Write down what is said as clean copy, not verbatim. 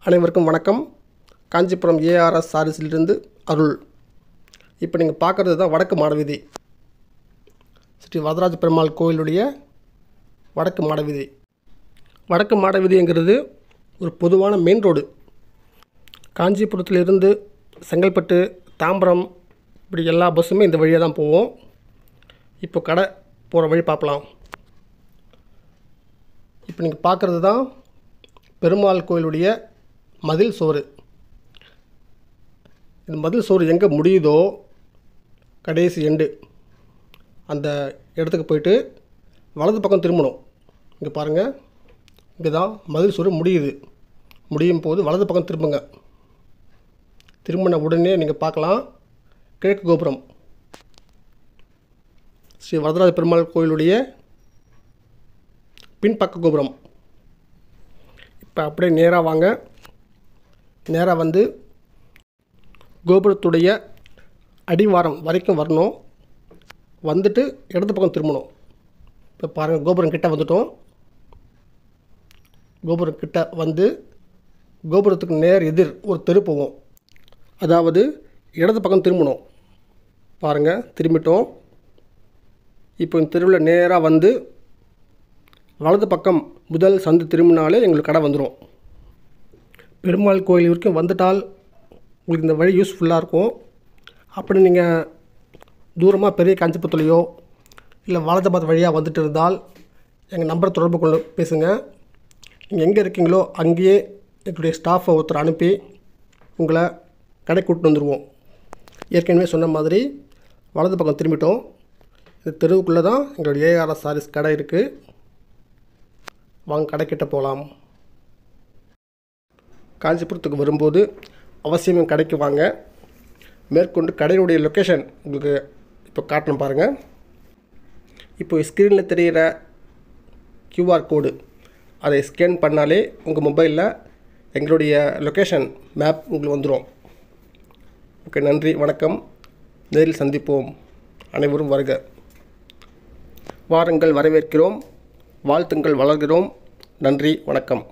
அனைவருக்கும் வணக்கம். காஞ்சிபுரம் ஏஆர்எஸ் சாரீஸிலிருந்து அருள். இப்போ நீங்கள் பார்க்குறது தான் வடக்கு மாடவீதி, ஸ்ரீ வரதராஜ பெருமாள் கோயிலுடைய வடக்கு மாடவீதி. வடக்கு மாடவீதிங்கிறது ஒரு பொதுவான மெயின் ரோடு. காஞ்சிபுரத்திலிருந்து செங்கல்பட்டு, தாம்பரம் இப்படி எல்லா பஸ்ஸுமே இந்த வழியாக தான் போவோம். இப்போ கடை போகிற வழி பார்க்கலாம். இப்போ நீங்கள் பார்க்குறது தான் பெருமாள் கோயிலுடைய மதில் சோறு. இந்த மதில் சோறு எங்கே முடியுதோ கடைசி எண்டு அந்த இடத்துக்கு போயிட்டு வலது பக்கம் திரும்பணும். இங்கே பாருங்கள், இங்கே தான் மதில் சோறு முடியுது. முடியும் போது வலது பக்கம் திரும்புங்க. திரும்பின உடனே நீங்கள் பார்க்கலாம் கிழக்கு கோபுரம், ஸ்ரீ வரதராஜ பெருமாள் கோயிலுடைய பின்பக்க கோபுரம். இப்போ அப்படியே நேராக வாங்க. நேராக வந்து கோபுரத்துடைய அடிவாரம் வரைக்கும் வரணும். வந்துட்டு இடது பக்கம் திரும்பணும். இப்போ பாருங்கள், கோபுரம் கிட்ட வந்துட்டோம். கோபுரம் கிட்ட வந்து கோபுரத்துக்கு நேர் எதிர் ஒரு தெரு போவோம். அதாவது இடது பக்கம் திரும்பணும். பாருங்கள், திரும்பிட்டோம். இப்போ இந்த தெருவில் நேராக வந்து வலது பக்கம் முதல் சந்து திரும்பினாலே எங்களுக்கு கடை வந்துடும். பெருமாள் கோயில் வரைக்கும் வந்துட்டால் உங்களுக்கு இந்த வழி யூஸ்ஃபுல்லாக இருக்கும். அப்படி நீங்கள் தூரமாக பெரிய காஞ்சிபுரத்துலையோ இல்லை வாலஜாபாத் வழியாக வந்துட்டு இருந்தால் எங்கள் நம்பரை தொடர்பு கொண்டு பேசுங்க. நீங்கள் எங்கே இருக்கீங்களோ அங்கேயே எங்களுடைய ஸ்டாஃபை ஒருத்தர் அனுப்பி உங்களை கடை கூட்டிட்டு வந்துடுவோம். ஏற்கனவே சொன்ன மாதிரி வலது பக்கம் திரும்பிட்டோம். இந்த தெருவுக்குள்ளே தான் எங்களுடைய ஏஆர்எஸ் சாரீஸ் கடை இருக்குது. வாங்க, கடைக்கிட்ட போகலாம். காஞ்சிபுரத்துக்கு வரும்போது அவசியம் கடைக்கு வாங்க. மேற்கொண்டு கடையினுடைய லொக்கேஷன் உங்களுக்கு இப்போ காட்டணும் பாருங்கள். இப்போ ஸ்க்ரீனில் தெரிகிற QR கோடு அதை ஸ்கேன் பண்ணாலே உங்கள் மொபைலில் எங்களுடைய லொக்கேஷன் மேப் உங்களுக்கு வந்துடும். ஓகே, நன்றி, வணக்கம். நேரில் சந்திப்போம். அனைவரும் வருக. வாருங்கள், வரவேற்கிறோம். வாழ்த்துங்கள், வளர்கிறோம். நன்றி, வணக்கம்.